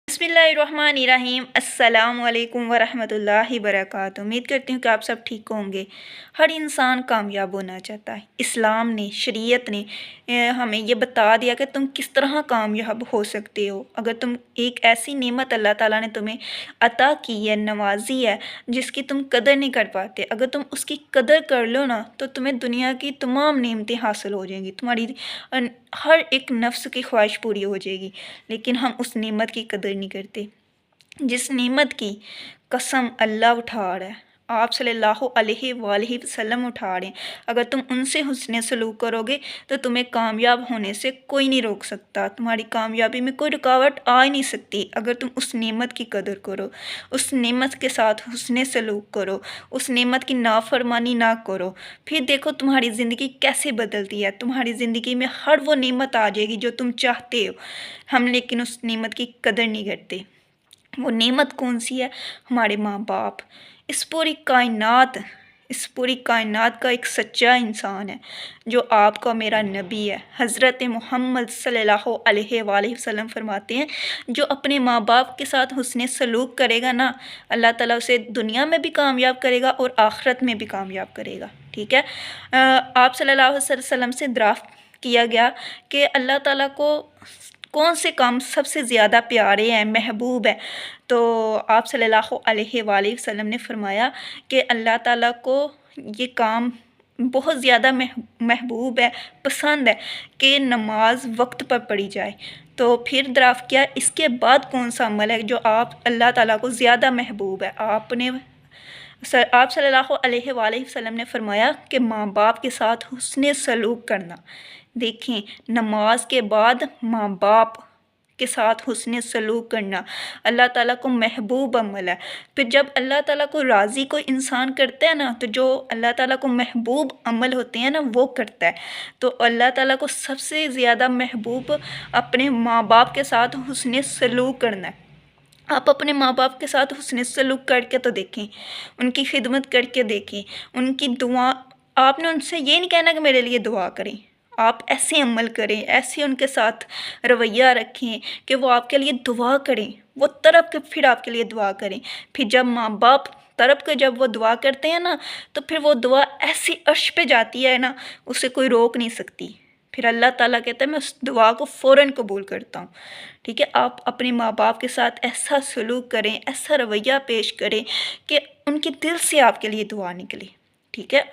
बिस्मिल्लाहिर्रहमानिर्रहीम। अस्सलाम वालेकुम वरहमतुल्लाहि वबरकातुहू। उम्मीद करती हूँ कि आप सब ठीक होंगे। हर इंसान कामयाब होना चाहता है। इस्लाम ने, शरीयत ने हमें ये बता दिया कि तुम किस तरह कामयाब हो सकते हो। अगर तुम एक ऐसी नेमत अल्लाह ताला ने तुम्हें अता की है, नवाजी है, जिसकी तुम कदर नहीं कर पाते, अगर तुम उसकी कदर कर लो ना तो तुम्हें दुनिया की तमाम नेमतें हासिल हो जाएंगी, तुम्हारी हर एक नफ्स की ख्वाहिश पूरी हो जाएगी। लेकिन हम उस नेमत की कदर नहीं करते जिस नेमत की कसम अल्लाह उठा रहा है, आप सल्लल्लाहु अलैहि वसल्लम उठा रहे हैं। अगर तुम उनसे हुस्न सलूक करोगे तो तुम्हें कामयाब होने से कोई नहीं रोक सकता, तुम्हारी कामयाबी में कोई रुकावट आ ही नहीं सकती। अगर तुम उस नेमत की कदर करो, उस नेमत के साथ हुस्न सलूक करो, उस नेमत की नाफरमानी ना करो, फिर देखो तुम्हारी ज़िंदगी कैसे बदलती है। तुम्हारी ज़िंदगी में हर वो नेमत आ जाएगी जो तुम चाहते हो। हम लेकिन उस नेमत की कदर नहीं करते। वो नेमत कौन सी है? हमारे माँ बाप। इस पूरी कायनात का एक सच्चा इंसान है जो आपका मेरा नबी है। हज़रत मोहम्मद सल्लल्लाहु अलैहि वसल्लम फरमाते हैं, जो अपने माँ बाप के साथ हुस्न सलूक करेगा ना, अल्लाह ताला उसे दुनिया में भी कामयाब करेगा और आखिरत में भी कामयाब करेगा। ठीक है। आप सल्लल्लाहु अलैहि वसल्लम से दरियाफ़्त किया गया कि अल्लाह ताला को कौन से काम सबसे ज़्यादा प्यारे हैं, महबूब है। तो आप सल्लल्लाहु अलैहि वसल्लम ने फरमाया कि अल्लाह ताला को ये काम बहुत ज़्यादा महबूब है, पसंद है कि नमाज वक्त पर पढ़ी जाए। तो फिर दरियाफ़्त किया, इसके बाद कौन सा अमल है जो आप अल्लाह ताला को ज़्यादा महबूब है? आप सल्लल्लाहु अलैहि वसल्लम ने फरमाया कि माँ बाप के साथ हुस्न सलूक करना। देखें, नमाज के बाद माँ बाप के साथ हुस्न सलूक करना अल्लाह ताला को महबूब अमल है। फिर जब अल्लाह ताला को राज़ी कोई इंसान करता है ना, तो जो अल्लाह ताला को महबूब अमल होते हैं ना वो करता है। तो अल्लाह ताला को सबसे ज़्यादा महबूब अपने माँ बाप के साथ हुस्न सलूक करना है। आप अपने माँ बाप के साथ हुस्न सलूक करके तो देखें, उनकी खिदमत करके देखें, उनकी दुआ। आपने उनसे ये नहीं कहना कि मेरे लिए दुआ करें, आप ऐसे अमल करें, ऐसे उनके साथ रवैया रखें कि वो आपके लिए दुआ करें, वो तड़प के फिर आपके लिए दुआ करें। फिर जब माँ बाप तड़प के जब वो दुआ करते हैं ना, तो फिर वो दुआ ऐसी अर्श पे जाती है ना, उसे कोई रोक नहीं सकती। फिर अल्लाह ताला कहता है मैं उस दुआ को फ़ौरन कबूल करता हूँ। ठीक है। आप अपने माँ बाप के साथ ऐसा सलूक करें, ऐसा रवैया पेश करें कि उनके दिल से आपके लिए दुआ निकले। ठीक है।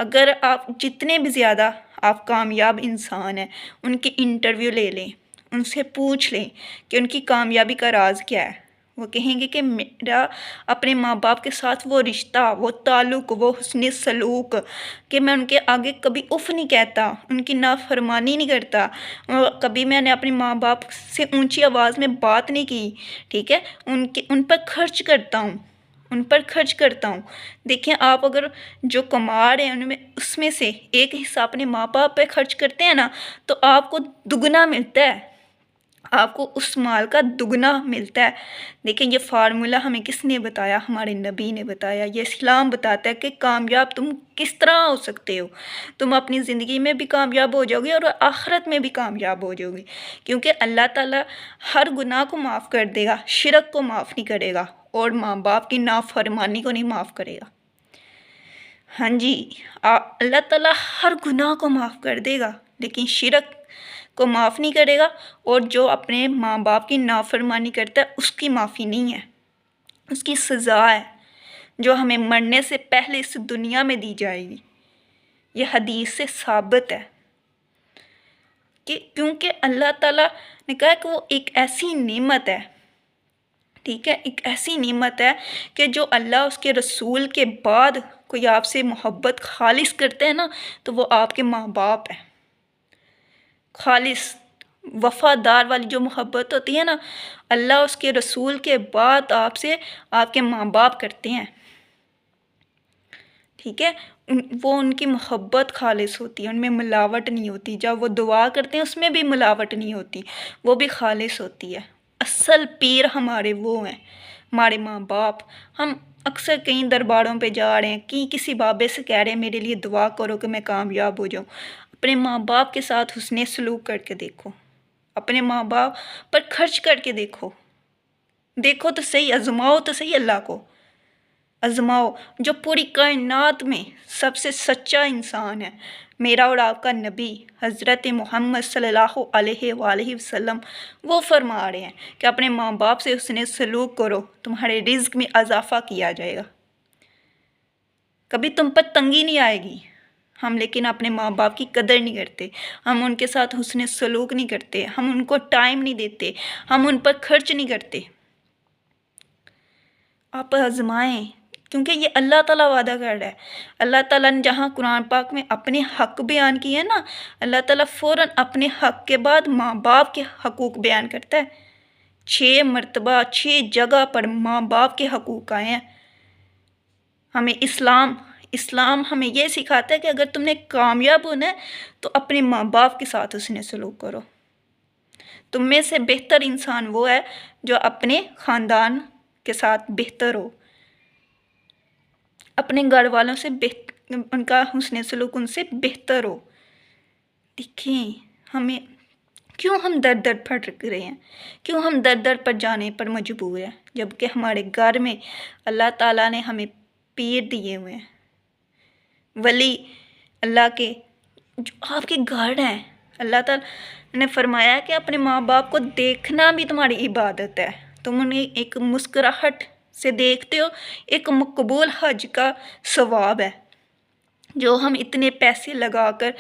अगर आप जितने भी ज़्यादा आप कामयाब इंसान हैं, उनकी इंटरव्यू ले लें, उनसे पूछ लें कि उनकी कामयाबी का राज क्या है। वो कहेंगे कि मेरा अपने माँ बाप के साथ वो रिश्ता, वो ताल्लुक़, वो हुस्न सलूक कि मैं उनके आगे कभी उफ़ नहीं कहता, उनकी नाफरमानी नहीं करता, कभी मैंने अपने माँ बाप से ऊंची आवाज़ में बात नहीं की। ठीक है। उन पर खर्च करता हूँ। देखिए, आप अगर जो कमा रहे हैं उनमें उसमें से एक हिस्सा अपने माँ बाप पे खर्च करते हैं ना, तो आपको दुगना मिलता है, आपको उस माल का दुगना मिलता है। देखिए, ये फार्मूला हमें किसने बताया? हमारे नबी ने बताया। ये इस्लाम बताता है कि कामयाब तुम किस तरह हो सकते हो। तुम अपनी ज़िंदगी में भी कामयाब हो जाओगे और आखिरत में भी कामयाब हो जाओगे, क्योंकि अल्लाह ताला हर गुनाह को माफ़ कर देगा, शिरक को माफ़ नहीं करेगा और माँ बाप की नाफरमानी को नहीं माफ़ करेगा। हाँ जी, अल्लाह ताला हर गुनाह को माफ़ कर देगा, लेकिन शिरक को माफ़ नहीं करेगा। और जो अपने माँ बाप की नाफरमानी करता है उसकी माफ़ी नहीं है, उसकी सज़ा है जो हमें मरने से पहले इस दुनिया में दी जाएगी। ये हदीस से साबित है कि क्योंकि अल्लाह ताला ने कहा कि वो एक ऐसी नेमत है। ठीक है। एक ऐसी नेमत है कि जो अल्लाह उसके रसूल के बाद कोई आपसे मोहब्बत खालिस करते हैं ना, तो वो आपके माँ बाप हैं। खालिस वफ़ादार वाली जो मोहब्बत होती है ना, अल्लाह उसके रसूल के बाद आपसे आपके माँ बाप करते हैं। ठीक है। वो उनकी मोहब्बत खालिस होती है, उनमें मिलावट नहीं होती। जब वो दुआ करते हैं उसमें भी मिलावट नहीं होती, वो भी खालिस होती है। असल पीर हमारे वो हैं, हमारे माँ बाप। हम अक्सर कई दरबारों पे जा रहे हैं, किसी बाबे से कह रहे हैं मेरे लिए दुआ करो कि मैं कामयाब हो जाऊँ। अपने माँ बाप के साथ हुस्न सलूक करके देखो, अपने माँ बाप पर खर्च करके देखो देखो तो सही, आजमाओ तो सही अल्लाह को, आजमाओ। जो पूरी कायनात में सबसे सच्चा इंसान है, मेरा और आपका नबी हज़रत मोहम्मद सल्लल्लाहु अलैहि वसल्लम, वो फरमा रहे हैं कि अपने माँ बाप से उसने सलूक करो, तुम्हारे रिज़्क में इजाफ़ा किया जाएगा, कभी तुम पर तंगी नहीं आएगी। हम लेकिन अपने माँ बाप की कदर नहीं करते, हम उनके साथ हुस्न सलूक नहीं करते, हम उनको टाइम नहीं देते, हम उन पर खर्च नहीं करते। आप आजमाएं, क्योंकि ये अल्लाह ताला वादा कर रहा है। अल्लाह ताला ने जहाँ कुरान पाक में अपने हक़ बयान किए हैं ना, अल्लाह ताला फ़ौरन अपने हक़ के बाद माँ बाप के हकूक़ बयान करता है। 6 मरतबा 6 जगह पर माँ बाप के हकूक़ आए हैं। हमें इस्लाम हमें ये सिखाता है कि अगर तुमने कामयाब होना है तो अपने माँ बाप के साथ उसने सलूक करो। तुम में से बेहतर इंसान वो है जो अपने ख़ानदान के साथ बेहतर हो, अपने घर वालों से उनका हुस्न सलूक उनसे बेहतर हो। देखें हमें क्यों हम दर दर भटक रहे हैं, क्यों हम दर दर पर जाने पर मजबूर हैं, जबकि हमारे घर में अल्लाह ताला ने हमें पीर दिए हुए हैं। वली अल्लाह के जो आपके घर हैं, अल्लाह ताला ने फरमाया कि अपने माँ बाप को देखना भी तुम्हारी इबादत है। तुम उन्हें एक मुस्कुराहट से देखते हो, एक मकबूल हज का सवाब है। जो हम इतने पैसे लगाकर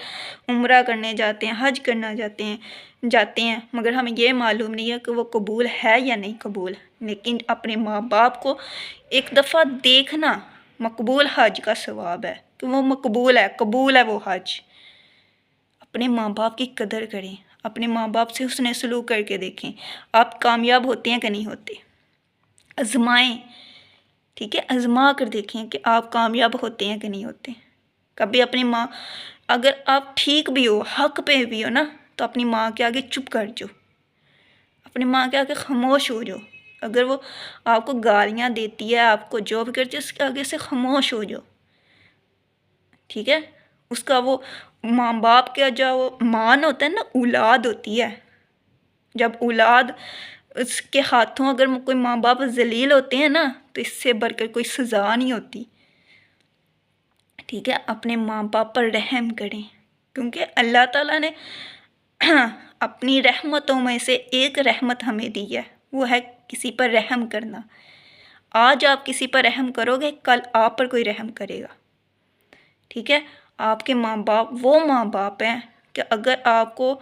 उम्रा करने जाते हैं, हज करना जाते हैं, मगर हमें ये मालूम नहीं है कि वो कबूल है या नहीं कबूल। लेकिन अपने माँ बाप को एक दफ़ा देखना मकबूल हज का सवाब है कि वो मकबूल है, कबूल है वो हज। अपने माँ बाप की कदर करें, अपने माँ बाप से हुस्न सलूक करके देखें, आप कामयाब होते हैं कि नहीं होते। आजमाएं, ठीक है, आजमा कर देखें कि आप कामयाब होते हैं कि नहीं होते। कभी अपनी माँ, अगर आप ठीक भी हो, हक पे भी हो ना, तो अपनी माँ के आगे चुप कर जाओ, अपनी माँ के आगे खामोश हो जाओ। अगर वो आपको गालियाँ देती है, आपको जो भी करती है, उसके आगे से खामोश हो जाओ, ठीक है। उसका वो माँ बाप का जो वो मान होता है ना, औलाद होती है। जब औलाद उसके हाथों अगर कोई माँ बाप जलील होते हैं ना, तो इससे बढ़कर कोई सज़ा नहीं होती, ठीक है। अपने माँ बाप पर रहम करें, क्योंकि अल्लाह ताला ने अपनी रहमतों में से एक रहमत हमें दी है, वो है किसी पर रहम करना। आज आप किसी पर रहम करोगे, कल आप पर कोई रहम करेगा, ठीक है। आपके माँ बाप वो माँ बाप हैं कि अगर आपको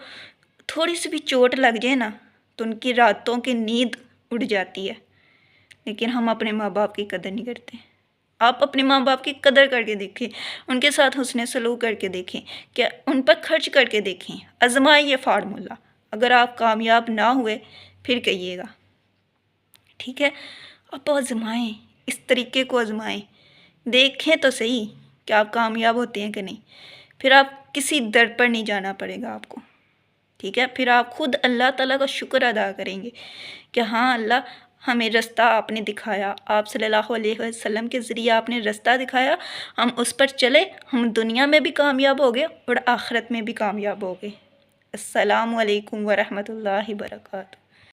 थोड़ी सी भी चोट लग जाए ना, तो उनकी रातों की नींद उड़ जाती है। लेकिन हम अपने माँ बाप की कदर नहीं करते। आप अपने माँ बाप की कदर करके देखें, उनके साथ हुस्न सलूक करके देखें, क्या उन पर खर्च करके देखें। आजमाएं ये फार्मूला, अगर आप कामयाब ना हुए फिर कहिएगा, ठीक है। आप आजमाएं, इस तरीके को आजमाएं, देखें तो सही कि आप कामयाब होते हैं कि नहीं। फिर आप किसी दर पर नहीं जाना पड़ेगा आपको, ठीक है। फिर आप खुद अल्लाह ताला का शुक्र अदा करेंगे कि हाँ अल्लाह, हमें रास्ता आपने दिखाया, आप सल्लल्लाहु अलैहि वसल्लम के ज़रिए आपने रास्ता दिखाया, हम उस पर चले, हम दुनिया में भी कामयाब हो गए और आखिरत में भी कामयाब हो गए। अस्सलामु अलैकुम व रहमतुल्लाहि व बरकातहू।